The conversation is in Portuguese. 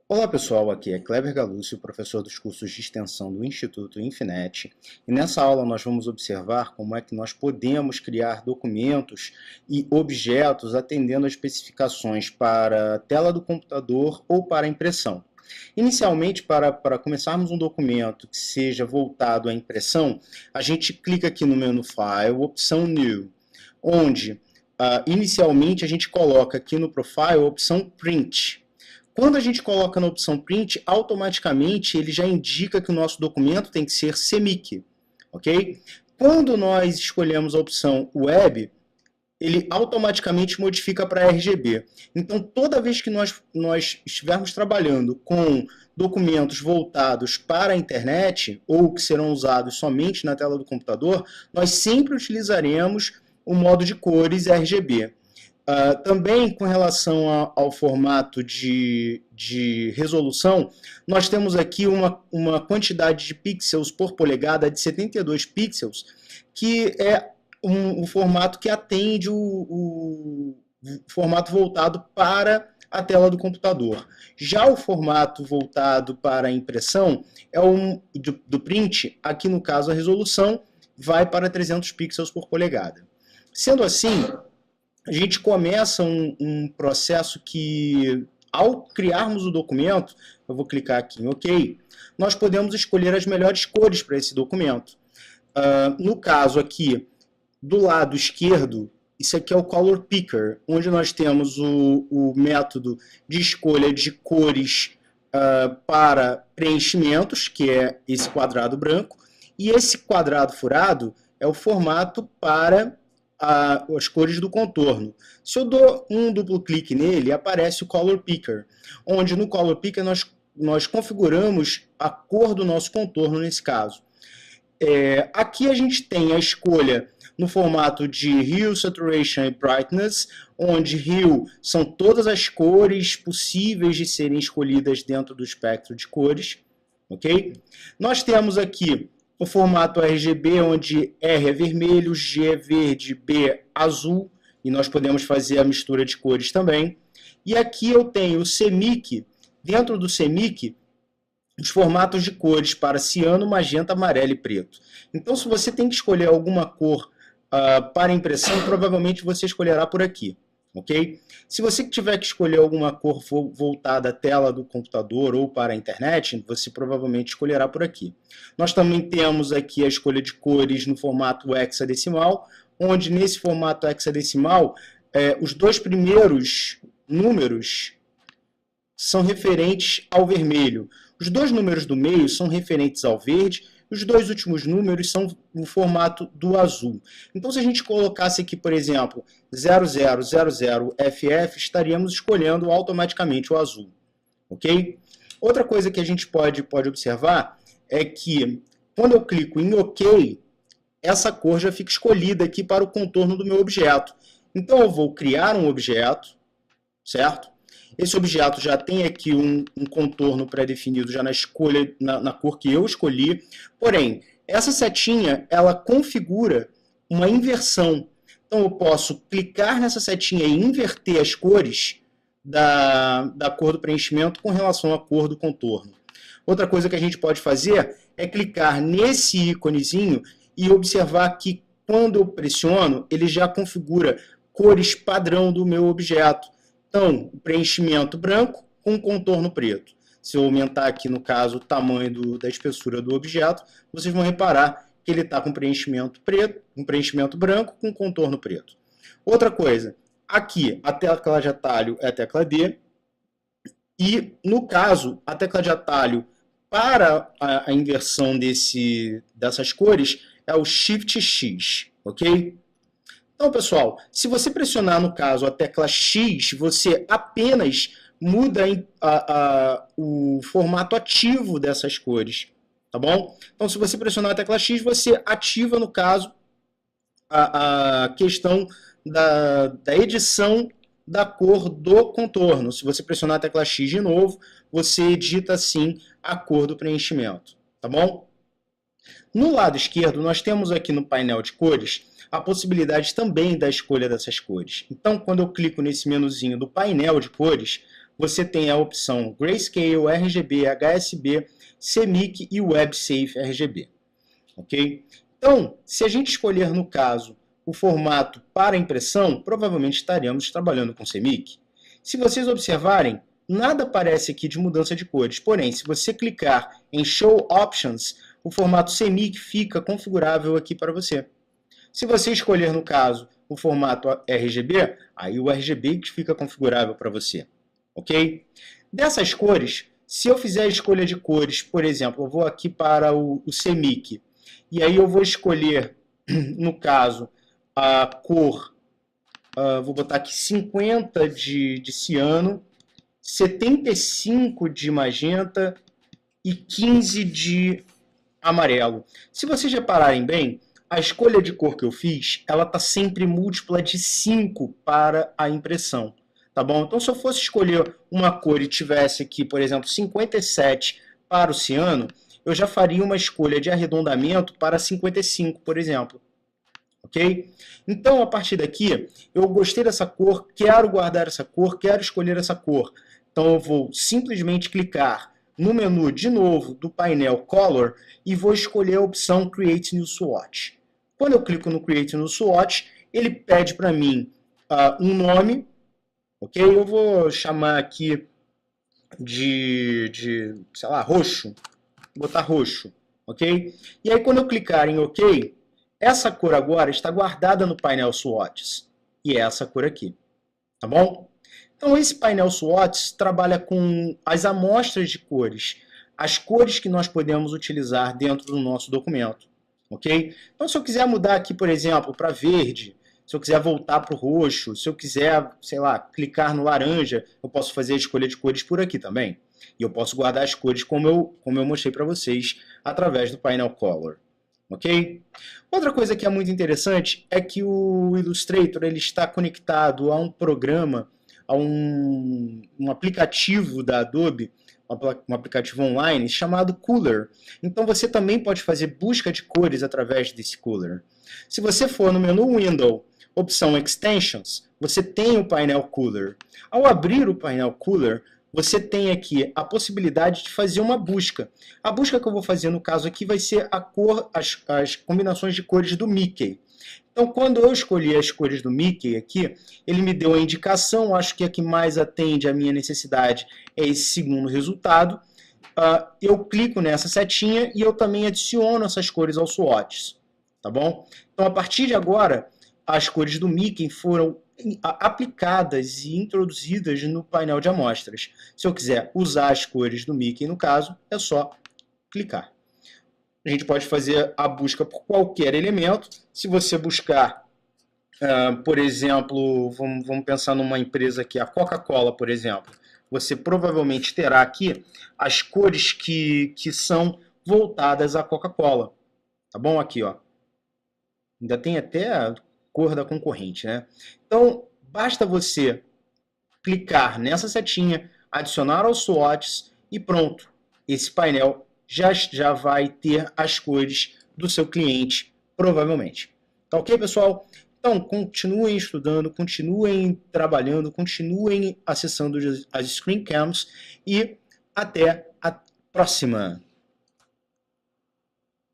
Olá pessoal, aqui é Kleber Galúcio, professor dos cursos de extensão do Instituto Infinet, e nessa aula nós vamos observar como é que nós podemos criar documentos e objetos atendendo às especificações para a tela do computador ou para a impressão. Inicialmente, para começarmos um documento que seja voltado à impressão, a gente clica aqui no menu File, opção New, onde inicialmente a gente coloca aqui no Profile a opção Print. Quando a gente coloca na opção Print, automaticamente ele já indica que o nosso documento tem que ser CMYK, ok? Quando nós escolhemos a opção Web, ele automaticamente modifica para RGB. Então, toda vez que nós estivermos trabalhando com documentos voltados para a internet, ou que serão usados somente na tela do computador, nós sempre utilizaremos o modo de cores RGB. Também com relação ao formato de resolução, nós temos aqui uma quantidade de pixels por polegada de 72 pixels, que é um formato que atende o formato voltado para a tela do computador. Já o formato voltado para a impressão é do print, aqui no caso a resolução vai para 300 pixels por polegada. Sendo assim, a gente começa um processo que, ao criarmos o documento, eu vou clicar aqui em OK, nós podemos escolher as melhores cores para esse documento. No caso aqui, do lado esquerdo, isso aqui é o Color Picker, onde nós temos o método de escolha de cores para preenchimentos, que é esse quadrado branco, e esse quadrado furado é o formato para as cores do contorno. Se eu dou um duplo clique nele, aparece o Color Picker, onde no Color Picker nós configuramos a cor do nosso contorno nesse caso. Aqui a gente tem a escolha no formato de Hue, Saturation e Brightness, onde Hue são todas as cores possíveis de serem escolhidas dentro do espectro de cores. Ok? Nós temos aqui o formato RGB, onde R é vermelho, G é verde, B é azul, e nós podemos fazer a mistura de cores também. E aqui eu tenho o CMYK, dentro do CMYK, os formatos de cores para ciano, magenta, amarelo e preto. Então, se você tem que escolher alguma cor para impressão, provavelmente você escolherá por aqui. Ok? Se você tiver que escolher alguma cor voltada à tela do computador ou para a internet, você provavelmente escolherá por aqui. Nós também temos aqui a escolha de cores no formato hexadecimal, onde nesse formato hexadecimal, os dois primeiros números são referentes ao vermelho. Os dois números do meio são referentes ao verde, os dois últimos números são no formato do azul. Então, se a gente colocasse aqui, por exemplo, 0000FF, estaríamos escolhendo automaticamente o azul. Ok? Outra coisa que a gente pode observar é que, quando eu clico em OK, essa cor já fica escolhida aqui para o contorno do meu objeto. Então, eu vou criar um objeto, certo? Esse objeto já tem aqui um contorno pré-definido já na escolha, na cor que eu escolhi. Porém, essa setinha, ela configura uma inversão. Então, eu posso clicar nessa setinha e inverter as cores da cor do preenchimento com relação à cor do contorno. Outra coisa que a gente pode fazer é clicar nesse íconezinho e observar que, quando eu pressiono, ele já configura cores padrão do meu objeto. Então, o preenchimento branco com contorno preto. Se eu aumentar aqui, no caso, o tamanho da espessura do objeto, vocês vão reparar que ele está com preenchimento preto, um preenchimento branco com contorno preto. Outra coisa, aqui a tecla de atalho é a tecla D, e, no caso, a tecla de atalho para a inversão dessas cores é o Shift X, ok? Então, pessoal, se você pressionar, no caso, a tecla X, você apenas muda o formato ativo dessas cores, tá bom? Então, se você pressionar a tecla X, você ativa, no caso, a questão da edição da cor do contorno. Se você pressionar a tecla X de novo, você edita, assim, a cor do preenchimento, tá bom? No lado esquerdo, nós temos aqui no painel de cores a possibilidade também da escolha dessas cores. Então, quando eu clico nesse menuzinho do painel de cores, você tem a opção Grayscale, RGB, HSB, CMYK e WebSafe RGB. Ok? Então, se a gente escolher, no caso, o formato para impressão, provavelmente estaremos trabalhando com CMYK. Se vocês observarem, nada aparece aqui de mudança de cores. Porém, se você clicar em Show Options, o formato CMYK fica configurável aqui para você. Se você escolher, no caso, o formato RGB, aí o RGB fica configurável para você. Ok? Dessas cores, se eu fizer a escolha de cores, por exemplo, eu vou aqui para o CMYK, e aí eu vou escolher, no caso, a cor, vou botar aqui 50 de ciano, 75 de magenta e 15 de amarelo. Se vocês repararem bem, a escolha de cor que eu fiz, ela está sempre múltipla de 5 para a impressão. Tá bom? Então, se eu fosse escolher uma cor e tivesse aqui, por exemplo, 57 para o ciano, eu já faria uma escolha de arredondamento para 55, por exemplo. Ok? Então, a partir daqui, eu gostei dessa cor, quero guardar essa cor, quero escolher essa cor. Então, eu vou simplesmente clicar no menu, de novo, do painel Color e vou escolher a opção Create New Swatch. Quando eu clico no Create New Swatch, ele pede para mim um nome, ok? Eu vou chamar aqui sei lá, roxo. Vou botar roxo, ok? E aí, quando eu clicar em OK, essa cor agora está guardada no painel Swatches. E é essa cor aqui, tá bom? Então, esse painel Swatches trabalha com as amostras de cores, as cores que nós podemos utilizar dentro do nosso documento, ok? Então, se eu quiser mudar aqui, por exemplo, para verde, se eu quiser voltar para o roxo, se eu quiser, sei lá, clicar no laranja, eu posso fazer a escolha de cores por aqui também. E eu posso guardar as cores como eu mostrei para vocês através do painel Color. Ok? Outra coisa que é muito interessante é que o Illustrator ele está conectado a um programa, a um aplicativo da Adobe, um aplicativo online chamado Cooler. Então você também pode fazer busca de cores através desse Cooler. Se você for no menu Window, opção Extensions, você tem o painel Cooler. Ao abrir o painel Cooler, você tem aqui a possibilidade de fazer uma busca. A busca que eu vou fazer no caso aqui vai ser a cor, as combinações de cores do Mickey. Então, quando eu escolhi as cores do Mickey aqui, ele me deu a indicação, acho que a que mais atende à minha necessidade é esse segundo resultado. Eu clico nessa setinha e eu também adiciono essas cores aos swatches. Tá bom? Então, a partir de agora, as cores do Mickey foram aplicadas e introduzidas no painel de amostras. Se eu quiser usar as cores do Mickey, no caso, é só clicar. A gente pode fazer a busca por qualquer elemento. Se você buscar, por exemplo, vamos pensar numa empresa aqui, a Coca-Cola, por exemplo. Você provavelmente terá aqui as cores que são voltadas à Coca-Cola. Tá bom? Aqui, ó. Ainda tem até a cor da concorrente, né? Então, basta você clicar nessa setinha, adicionar aos swatches e pronto. Esse painel já vai ter as cores do seu cliente, provavelmente. Tá ok, pessoal? Então, continuem estudando, continuem trabalhando, continuem acessando as screen cams e até a próxima!